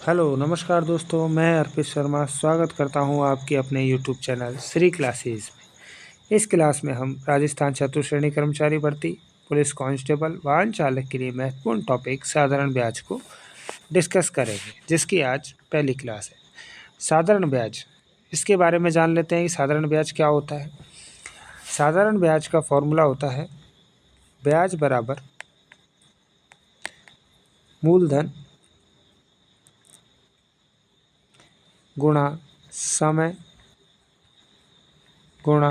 Hello नमस्कार दोस्तों, मैं अर्पित शर्मा स्वागत करता हूं आपके अपने यूट्यूब चैनल श्री क्लासेस में। इस क्लास में हम राजस्थान चतुर्श्रेणी कर्मचारी भर्ती, पुलिस कांस्टेबल, वाहन चालक के लिए महत्वपूर्ण टॉपिक साधारण ब्याज को डिस्कस करेंगे, जिसकी आज पहली क्लास है। साधारण ब्याज, इसके बारे में जान लेते हैं कि साधारण ब्याज क्या होता है। साधारण ब्याज का फॉर्मूला होता है ब्याज बराबर मूलधन गुणा समय गुणा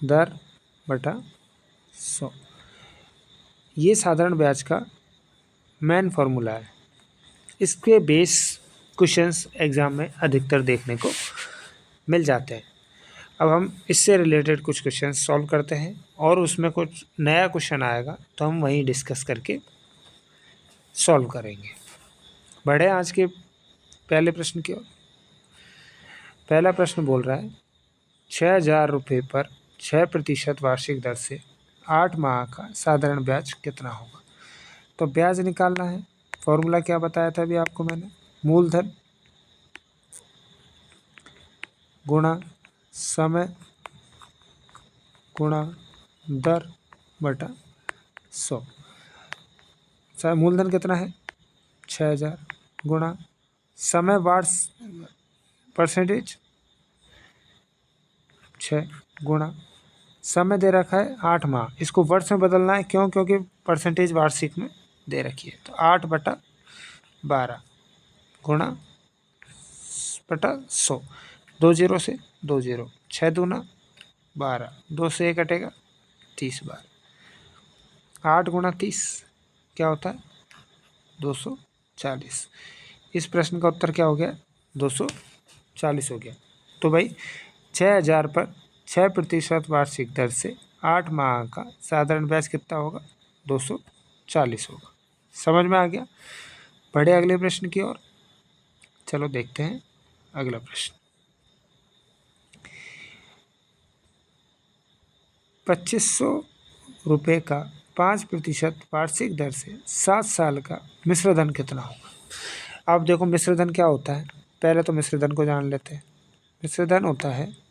दर बटा 100। ये साधारण ब्याज का मेन फार्मूला है। इसके बेस क्वेश्चंस एग्जाम में अधिकतर देखने को मिल जाते हैं। अब हम इससे रिलेटेड कुछ क्वेश्चंस सॉल्व करते हैं और उसमें कुछ नया क्वेश्चन आएगा तो हम वहीं डिस्कस करके सॉल्व करेंगे। बढ़े आज के पहले प्रश्न की ओर। पहला प्रश्न बोल रहा है 6,000 रुपये पर 6% वार्षिक दर से 8 माह का साधारण ब्याज कितना होगा। तो ब्याज निकालना है। फॉर्मूला क्या बताया था अभी आपको मैंने, मूलधन गुणा समय गुणा दर बटा 100। मूलधन कितना है 6,000 गुणा समय परसेंटेज 6 गुणा समय दे रखा है 8 माह, इसको वर्ष में बदलना है। क्यों? क्योंकि परसेंटेज वार्षिक में दे रखी है। तो 8/12 गुणा बटा 100, 2 जीरो से 2 जीरो, 6 दूना 12, 2 से 1 कटेगा 30 बार। 8 गुणा 30 क्या होता है 240। इस प्रश्न का उत्तर क्या हो गया 240 हो गया। तो भाई 6,000 पर 6% वार्षिक दर से 8 माह का साधारण ब्याज कितना होगा 240 होगा। समझ में आ गया। बढ़े अगले प्रश्न की ओर। चलो देखते हैं अगला प्रश्न। 2,500 रुपये का 5% वार्षिक दर से 7 साल का मिश्र धन कितना होगा। अब देखो मिश्र धन क्या होता है, पहले तो मिश्र धन को जान लेते हैं। मिश्र धन होता है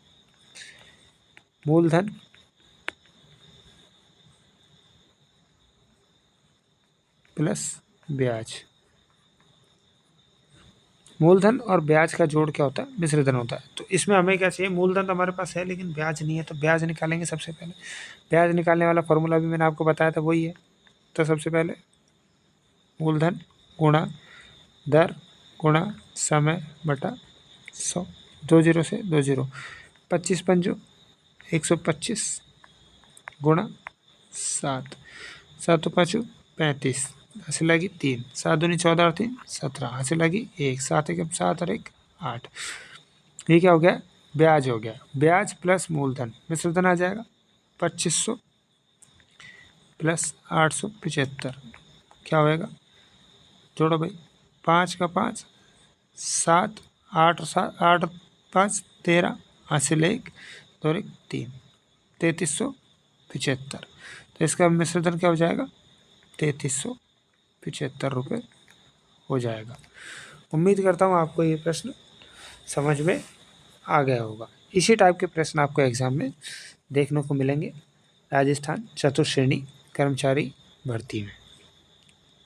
मूलधन प्लस ब्याज। मूलधन और ब्याज का जोड़ क्या होता है मिश्र धन होता है। तो इसमें हमें क्या चाहिए, मूलधन तो हमारे पास है लेकिन ब्याज नहीं है, तो ब्याज निकालेंगे सबसे पहले। ब्याज निकालने वाला फॉर्मूला भी मैंने आपको बताया था, वही है। तो सबसे पहले मूलधन गुणा दर गुणा समय बटा 100, 2 जीरो से 2 जीरो, 25 पंजो 125 गुणा 7, 7 पाँचों 35, हंसी लगी 3, 7 दूनी 14 और 3 17, हंसी लगी 1, 7 एक 7 और 1 8। ये क्या हो गया ब्याज हो गया। ब्याज प्लस मूलधन मिश्रधन आ जाएगा 2,500 प्लस 875। क्या होएगा जोड़ो भाई, 5 का 5 7, 8 7 8 5 13, हासिल 1 2 1 3, 3,375। तो इसका मिश्रधन क्या हो जाएगा 3,375 रुपये हो जाएगा। उम्मीद करता हूँ आपको ये प्रश्न समझ में आ गया होगा। इसी टाइप के प्रश्न आपको एग्जाम में देखने को मिलेंगे राजस्थान चतुर्श्रेणी कर्मचारी भर्ती में।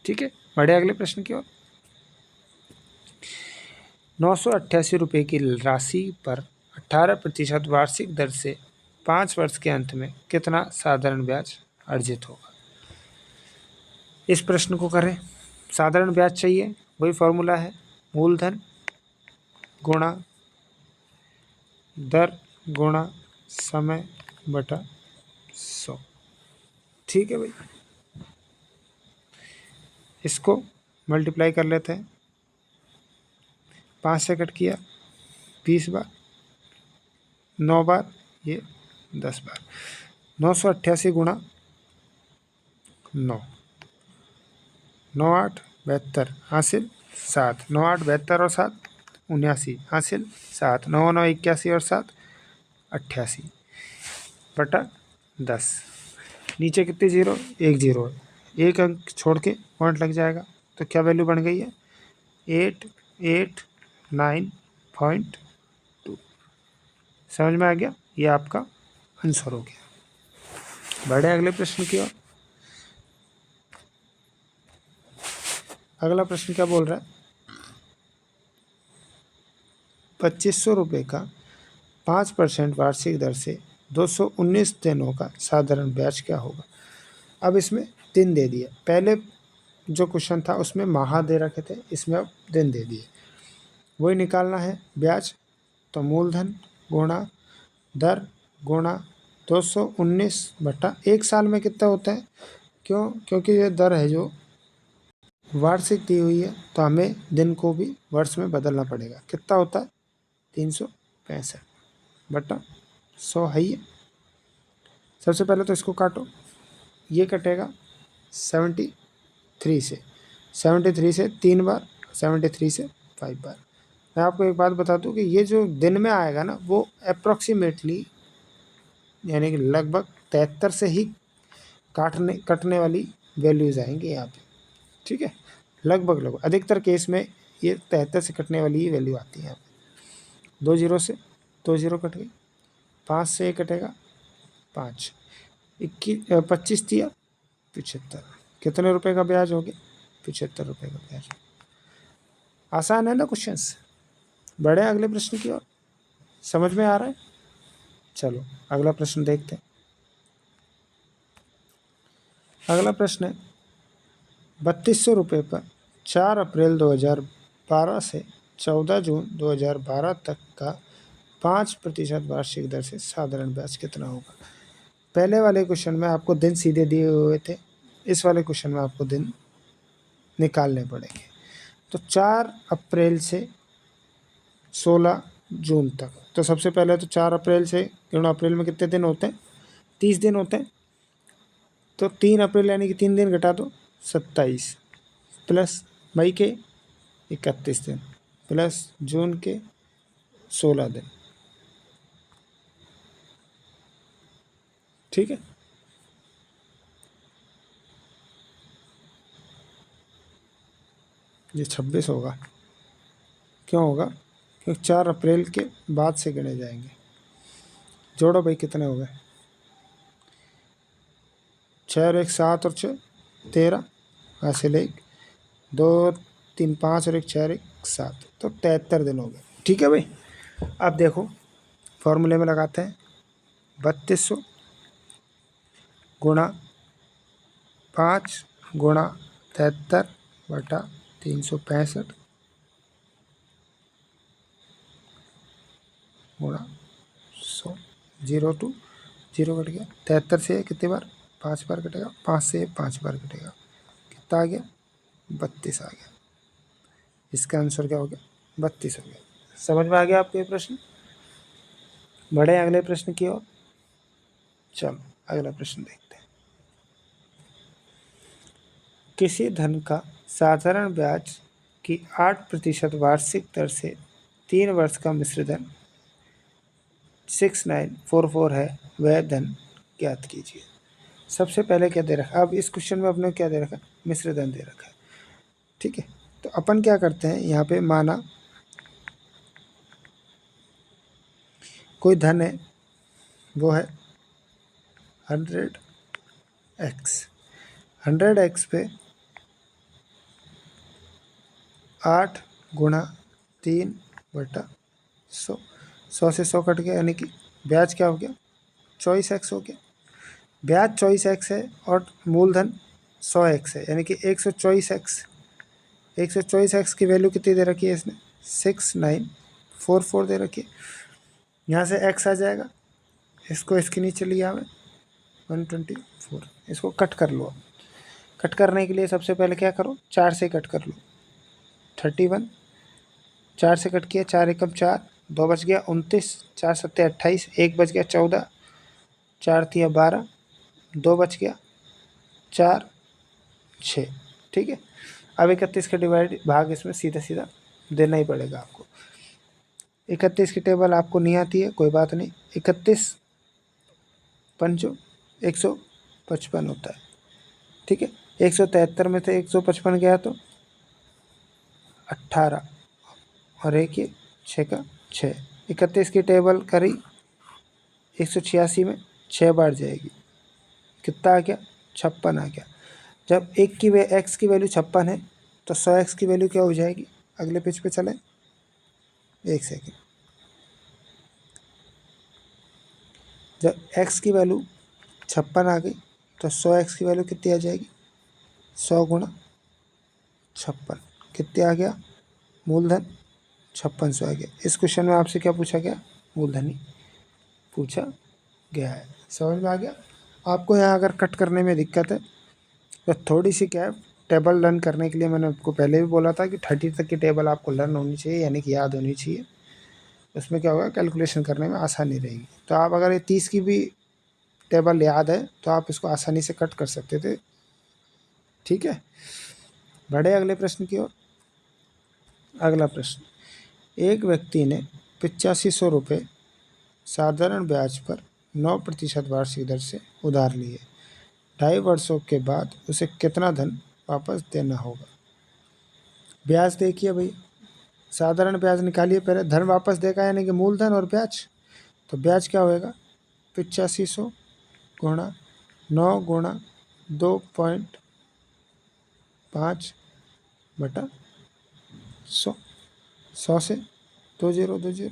ठीक है, बढ़े अगले प्रश्न की ओर। 988 रुपये की राशि पर 18% वार्षिक दर से 5 वर्ष के अंत में कितना साधारण ब्याज अर्जित होगा। इस प्रश्न को करें। साधारण ब्याज चाहिए, वही फॉर्मूला है मूलधन गुणा दर गुणा समय बटा 100। ठीक है भाई, इसको मल्टीप्लाई कर लेते हैं। 5 से कट किया 20 बार, 9 बार, ये 10 बार। 988 गुणा 9, 9 8 72 हासिल 7, 9 8 72 और 7 79 हासिल 7, 9 9 81 और 7 88 बटा 10। नीचे कितने जीरो, 1 जीरो है, एक अंक छोड़ के पॉइंट लग जाएगा। तो क्या वैल्यू बन गई है 89.2। समझ में आ गया? ये आपका आंसर हो गया। बढ़े अगले प्रश्न की ओर। अगला प्रश्न क्या बोल रहा है? 2500 रुपये का 5% वार्षिक दर से 219 दिनों का साधारण ब्याज क्या होगा? अब इसमें दिन दे दिए। पहले जो क्वेश्चन था उसमें माह दे रखे थे, इसमें अब दिन दे दिए। वही निकालना है ब्याज, तो मूलधन गुणा दर गुणा 219 बटा 1 साल में कितना होता है? क्योंकि ये दर है जो वार्षिक दी हुई है, तो हमें दिन को भी वर्ष में बदलना पड़ेगा। कितना होता है? 365 बटा 100 है ये। सबसे पहले तो इसको काटो, ये कटेगा 73 से, 73 से 3 बार, 73 से 5 बार। मैं आपको एक बात बता दूं कि ये जो दिन में आएगा ना, वो अप्रॉक्सीमेटली यानी कि लगभग 73 से ही कटने वाली वैल्यूज़ आएंगी यहाँ पे। ठीक है, लगभग अधिकतर केस में ये 73 से कटने वाली ही वैल्यू आती है यहाँ पे। 2 जीरो से 2 जीरो कट गई, 5 से 1 कटेगा 5, 25 दिया 75। कितने रुपए का ब्याज हो गया? 75 रुपये का ब्याज। आसान है ना क्वेश्चंस? बढ़े अगले प्रश्न की ओर। समझ में आ रहा है? चलो अगला प्रश्न देखते हैं। अगला प्रश्न है 3200 रुपये पर 4 अप्रैल 2012 से 14 जून 2012 तक का 5% वार्षिक दर से साधारण ब्याज कितना होगा? पहले वाले क्वेश्चन में आपको दिन सीधे दिए हुए थे, इस वाले क्वेश्चन में आपको दिन निकालने पड़ेंगे। तो 4 अप्रैल से 16 जून तक, तो सबसे पहले तो 4 अप्रैल से, क्योंकि अप्रैल में कितने दिन होते हैं? 30 दिन होते हैं। तो 3 अप्रैल यानी कि 3 दिन घटा दो, 27 प्लस मई के 31 दिन प्लस जून के 16 दिन। ठीक है, ये 26 होगा। क्यों होगा? क्योंकि 4 अप्रैल के बाद से गिने जाएंगे। जोड़ो भाई, कितने हो गए? 6 और 1 7 और 6 13, हासिल 1 2 3 5 और 1 4 1 7, तो 73 दिन हो गए। ठीक है भाई, अब देखो फॉर्मूले में लगाते हैं। 3200 गुणा 5 गुणा 73 बटा 365 गुणा 100, 0 टू 0 कट गया। 73 से कितनी बार? 5 बार कटेगा, 5 से 5 बार कटेगा, कितना आ गया? 32 आ गया। इसका आंसर क्या हो गया? 32 हो गया। समझ में आ गया आपको ये प्रश्न? बढ़े अगले प्रश्न की ओर। चलो अगला प्रश्न देखते हैं। किसी धन का साधारण ब्याज की 8% वार्षिक दर से 3 वर्ष का मिश्र धन 6944 है, वह धन ज्ञात कीजिए। सबसे पहले क्या दे रखा है? अब इस क्वेश्चन में अपने क्या दे रखा है? मिश्र धन दे रखा है। ठीक है, तो अपन क्या करते हैं, यहाँ पे माना कोई धन है, वो है 100x। 100x पे 8 गुणा 3 बटा 100, 100 से 100 कट गया, यानी कि ब्याज क्या हो गया? 24x हो गया। ब्याज 24x है और मूलधन 100x है, यानी कि 124x। 124x की वैल्यू कितनी दे रखी है इसने? 6944 दे रखी है। यहाँ से x आ जाएगा, इसको इसके नीचे लिया हमें 124, इसको कट कर लो। कट करने के लिए सबसे पहले क्या करो? 4 से कट कर लो, 31, 4 से कट किया, 4 एकम 4, 2 बच गया 29, 4 सत्ते 28, 1 बच गया 14, 4 तिया 12, 2 बच गया 4 6। ठीक है, अब 31 का डिवाइड भाग इसमें सीधा सीधा देना ही पड़ेगा आपको। 31 की टेबल आपको नहीं आती है, कोई बात नहीं। 31 पंचो 155 होता है। ठीक है, 173 में से 155 गया तो 18 और एक ये 6 का 6, 31 की टेबल करी 186 में 6 बार जाएगी, कितना आ गया 56 आ गया। जब एक्स की वैल्यू 56 है तो 100x की वैल्यू क्या हो जाएगी। अगले पेज पे चलें, एक सेकेंड। जब x की वैल्यू 56 आ गई तो 100x की वैल्यू कितनी आ जाएगी, 100 गुणा 56, कितने आ गया मूलधन 5600 आ गया। इस क्वेश्चन में आपसे क्या पूछा गया, मूलधन ही पूछा गया है। समझ में आ गया। आपको यहाँ अगर कट करने में दिक्कत है तो थोड़ी सी क्या है, टेबल लर्न करने के लिए मैंने आपको पहले भी बोला था कि 30 तक की टेबल आपको लर्न होनी चाहिए, यानी कि याद होनी चाहिए। उसमें क्या होगा, कैलकुलेशन करने में आसानी रहेगी। तो आप अगर ये 30 की भी टेबल याद है तो आप इसको आसानी से कट कर सकते थे। ठीक है, बढ़े अगले प्रश्न की ओर। अगला प्रश्न, एक व्यक्ति ने 8500 रुपये साधारण ब्याज पर 9% वार्षिक दर से उधार लिए। 2.5 वर्षों के बाद उसे कितना धन वापस देना होगा। ब्याज देखिए भाई, साधारण ब्याज निकालिए पहले, धन वापस देगा यानी कि मूलधन और ब्याज। तो ब्याज क्या होएगा, 8500 गुणा 9 गुणा 2.5 बटा 100, 100 से 2020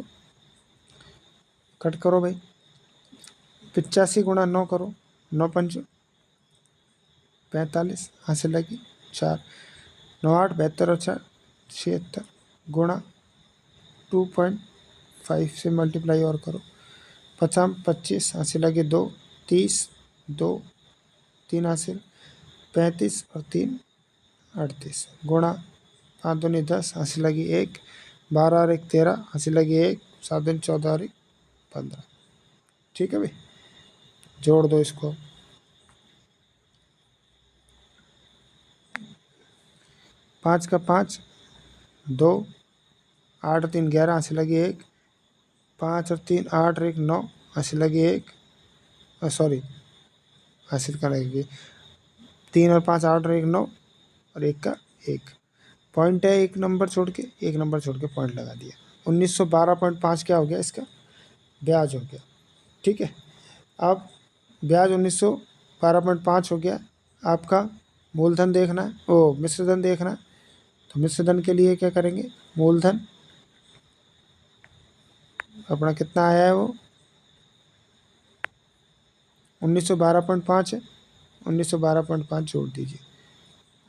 कट करो भाई, 85 गुणा 9 करो, 9 पंच 45, यहाँ से लगी 4, 9 8 72 और 4 76 गुणा 2.5 से मल्टीप्लाई और करो, 50 25, यहाँ से लगे 2 30, 2 3 हासिल 35 और 3 38 गुणा 5 दूनी 10, यहाँ से लगी 1, 12 और 1 13, यहाँ से लगी 1, 7 दूनी 14 और 1 15। ठीक है भाई, जोड़ दो इसको। 5 का 5 2, 8 और 3 11, यहाँ से लगी 1, 5 और 3 8 और 1 9, यहाँ से लगी 1, सॉरी हासिल का लगेगी 3 और 5 8 और 1 9 और 1 का 1 पॉइंट है, एक नंबर छोड़ के पॉइंट लगा दिया। 1912.5 क्या हो गया, इसका ब्याज हो गया। ठीक है, अब ब्याज 1912.5 हो गया। आपका मूलधन देखना है, ओ मिश्रधन देखना है। तो मिश्रधन के लिए क्या करेंगे, मूलधन अपना कितना आया है, वो 1912.5 है, 1912.5 जोड़ दीजिए,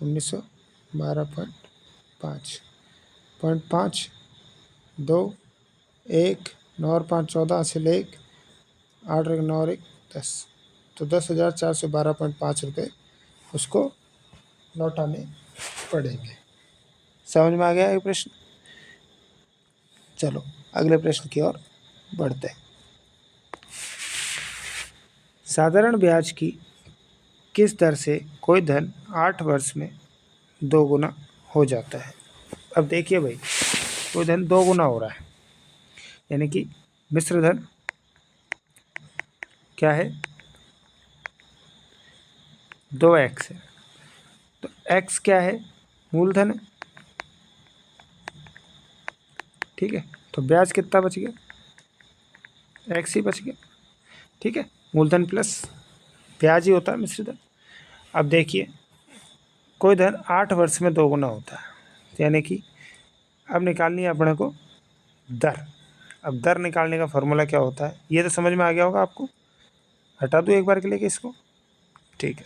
1912.5 2 1 9 और 5 14, हासिल 1 8 और 1 9 और 1 10, तो 10,412.5 रुपये उसको लौटाने पड़ेंगे। समझ में आ गया ये प्रश्न। चलो अगले प्रश्न की ओर बढ़ते हैं। साधारण ब्याज की किस दर से कोई धन 8 वर्ष में 2 गुना हो जाता है। अब देखिए भाई, कोई धन 2 गुना हो रहा है, यानी कि मिश्र धन क्या है, 2x है। तो x क्या है, मूलधन है। ठीक है, तो ब्याज कितना बच गया, x ही बच गया। ठीक है, मूलधन प्लस ब्याज ही होता है मिश्रधन। अब देखिए, कोई धन 8 वर्ष में 2 गुना होता है, यानी कि अब निकालनी है अपने को दर। अब दर निकालने का फॉर्मूला क्या होता है, ये तो समझ में आ गया होगा आपको। हटा दूँ एक बार के लिए कि इसको। ठीक है,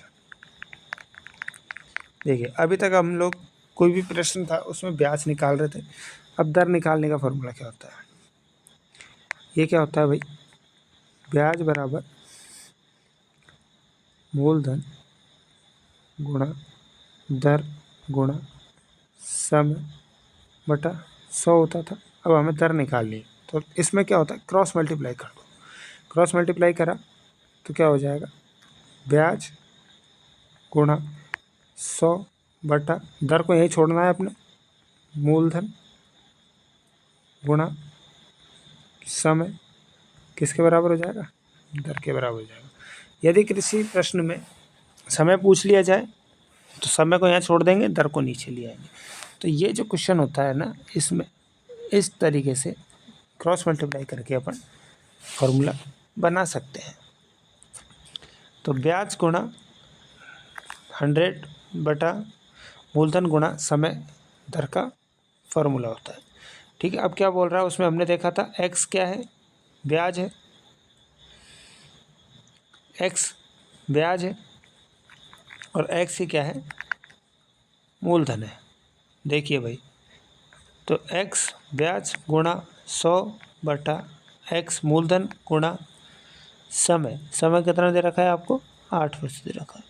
देखिए अभी तक हम लोग कोई भी प्रश्न था उसमें ब्याज निकाल रहे थे। अब दर निकालने का फॉर्मूला क्या होता है, ये क्या होता है भाई, ब्याज बराबर मूलधन गुणा दर गुणा समय बटा 100 होता था। अब हमें दर निकालनी है, तो इसमें क्या होता है, क्रॉस मल्टीप्लाई कर दो। क्रॉस मल्टीप्लाई करा तो क्या हो जाएगा, ब्याज गुणा 100 बटा दर को यहीं छोड़ना है अपने, मूलधन गुणा समय किसके बराबर हो जाएगा, दर के बराबर हो जाएगा। यदि किसी प्रश्न में समय पूछ लिया जाए तो समय को यहाँ छोड़ देंगे, दर को नीचे ले आएंगे। तो ये जो क्वेश्चन होता है ना, इसमें इस तरीके से क्रॉस मल्टीप्लाई करके अपन फॉर्मूला बना सकते हैं। तो ब्याज गुणा 100 बटा मूलधन गुणा समय दर का फॉर्मूला होता है। ठीक है, अब क्या बोल रहा है उसमें हमने देखा था x क्या है, ब्याज है, x ब्याज है और x ही क्या है, मूलधन है। देखिए भाई, तो x ब्याज गुणा 100 बटा x मूलधन गुणा समय, समय कितना दे रखा है आपको, 8% दे रखा है।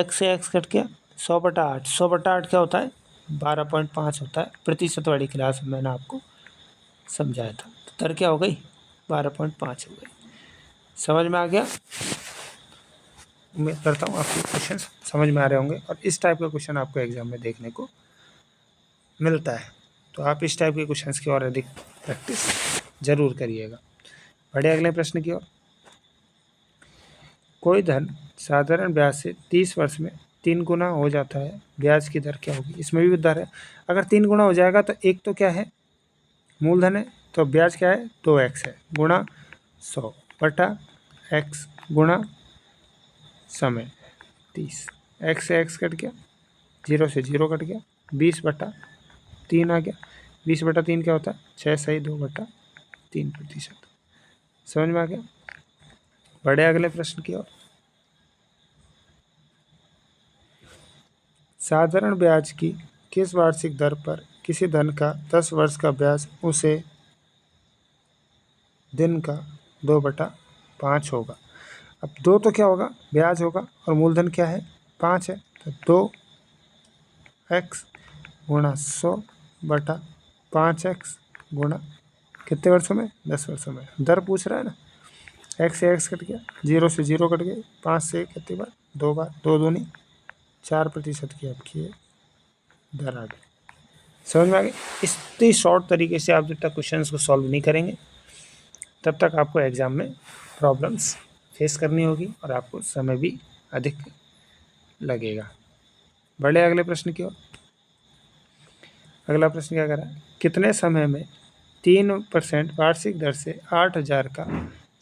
x से x कट गया, 100 बटा 8, 100 बटा 8 क्या होता है, 12.5 होता है। प्रतिशत वाली क्लास में मैंने आपको समझाया था। तो दर क्या हो गई, 12.5 हो गई। समझ में आ गया? उम्मीद करता हूँ आपके क्वेश्चन समझ में आ रहे होंगे और इस टाइप का क्वेश्चन आपको एग्जाम में देखने को मिलता है। तो आप इस टाइप के क्वेश्चंस की और अधिक प्रैक्टिस जरूर करिएगा। बढ़े अगले प्रश्न की ओर। कोई धन साधारण ब्याज से 30 वर्ष में 3 गुना हो जाता है, ब्याज की दर क्या होगी? इसमें भी दर है। अगर 3 गुना हो जाएगा तो एक तो क्या है, मूलधन है, तो ब्याज क्या है, 2x है, गुणा 100 बटा x गुणा समय 30। x से x कट गया, 0 से 0 कट गया, 20 बटा 3 आ गया। 20 बटा 3 क्या होता है, 6 सही 2 बटा 3%। समझ में आ गया? बढ़े अगले प्रश्न की ओर। साधारण ब्याज की किस वार्षिक दर पर किसी धन का 10 वर्ष का ब्याज उसे दिन का 2/5 होगा? अब 2 तो क्या होगा, ब्याज होगा और मूलधन क्या है, 5 है, तो 2x गुणा 100 बटा 5x गुणा कितने वर्षों में, 10 वर्षों में। दर पूछ रहा है ना, x से x कट गया, 0 से 0 कट गए, 5 से कितनी बार, 2 बार, 2 दूनी 4% की आपकी दर आ गई। समझ में आ गई? इतनी शॉर्ट तरीके से आप जब तक क्वेश्चंस को सॉल्व नहीं करेंगे तब तक आपको एग्ज़ाम में प्रॉब्लम्स फेस करनी होगी और आपको समय भी अधिक लगेगा। बढ़े अगले प्रश्न की ओर। अगला प्रश्न क्या कर रहा है, कितने समय में 3% वार्षिक दर से 8,000 का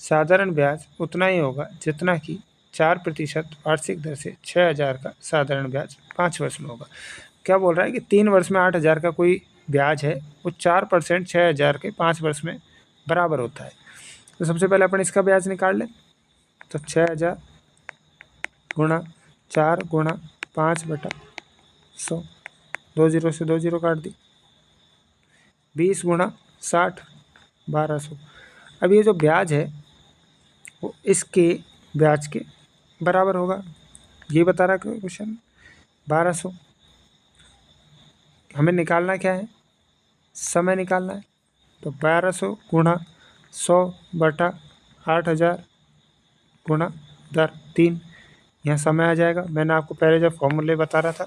साधारण ब्याज उतना ही होगा जितना कि 4% वार्षिक दर से 6,000 का साधारण ब्याज 5 वर्ष में होगा? क्या बोल रहा है कि 3 वर्ष में 8,000 का कोई ब्याज है, वो 4% 6,000 के 5 वर्ष में बराबर होता है। तो सबसे पहले अपन इसका ब्याज निकाल लें। तो 6,000 गुणा 4 गुणा 5 बटा 100, 2 0 से 2 0 काट दी, 20 गुणा 60, 1200। अब ये जो ब्याज है वो इसके ब्याज के बराबर होगा, ये बता रहा है क्वेश्चन। 1200 हमें निकालना क्या है, समय निकालना है। तो 1200 गुणा 100 बटा 8,000 गुणा दर 3, यहाँ समय आ जाएगा। मैंने आपको पहले जब फॉर्मूले बता रहा था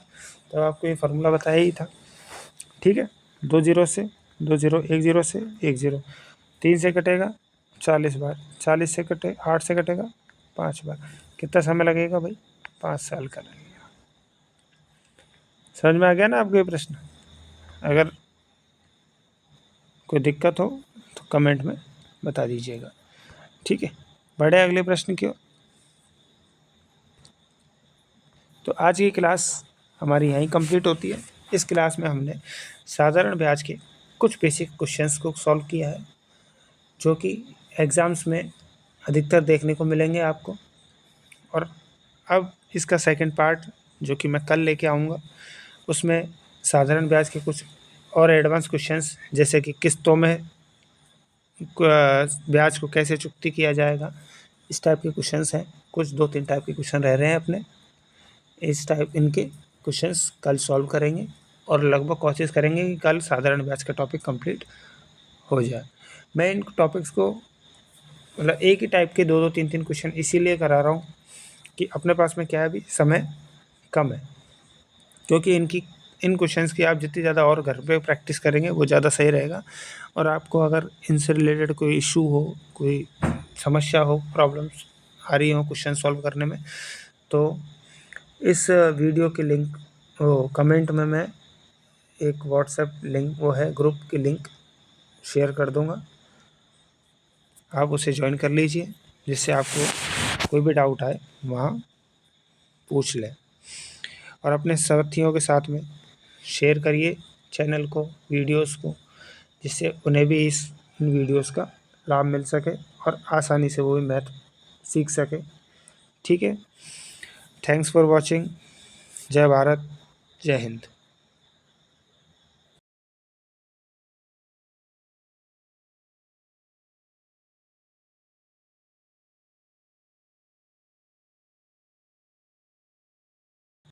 तो आपको ये फार्मूला बताया ही था। ठीक है, 2 0 से 2 0, 1 0 से 1 0, 3 से कटेगा 40 बार, 40 से कटे 8 से कटेगा 5 बार। कितना समय लगेगा भाई, 5 साल का लगेगा। समझ में आ गया ना आपको ये प्रश्न? अगर कोई दिक्कत हो तो कमेंट में बता दीजिएगा। ठीक है, बढ़े अगले प्रश्न की ओर। तो आज की क्लास हमारी यहीं कंप्लीट होती है। इस क्लास में हमने साधारण ब्याज के कुछ बेसिक क्वेश्चंस को सॉल्व किया है जो कि एग्ज़ाम्स में अधिकतर देखने को मिलेंगे आपको। और अब इसका सेकंड पार्ट जो कि मैं कल लेके आऊँगा, उसमें साधारण ब्याज के कुछ और एडवांस क्वेश्चंस जैसे कि किस्तों में ब्याज को कैसे चुकती किया जाएगा, इस टाइप के क्वेश्चंस हैं। कुछ 2-3 टाइप के क्वेश्चन रह रहे हैं अपने, इस टाइप इनके क्वेश्चंस कल सॉल्व करेंगे और लगभग कोशिश करेंगे कि कल साधारण ब्याज का टॉपिक कंप्लीट हो जाए। मैं इन टॉपिक्स को मतलब एक ही टाइप के 2-2 3-3 क्वेश्चन इसीलिए करा रहा हूँ कि अपने पास में क्या है, अभी समय कम है, क्योंकि इन क्वेश्चंस की आप जितनी ज़्यादा और घर पे प्रैक्टिस करेंगे वो ज़्यादा सही रहेगा। और आपको अगर इनसे रिलेटेड कोई इशू हो, कोई समस्या हो, प्रॉब्लम्स आ रही हो क्वेश्चन सॉल्व करने में, तो इस वीडियो के लिंक कमेंट में मैं एक व्हाट्सएप लिंक, वो है ग्रुप की लिंक शेयर कर दूँगा, आप उसे ज्वाइन कर लीजिए, जिससे आपको कोई भी डाउट आए वहाँ पूछ लें। और अपने साथियों के साथ में शेयर करिए चैनल को, वीडियोस को, जिससे उन्हें भी इन वीडियोस का लाभ मिल सके और आसानी से वो भी मैथ सीख सके। ठीक है, थैंक्स फॉर वॉचिंग। जय भारत, जय हिंद।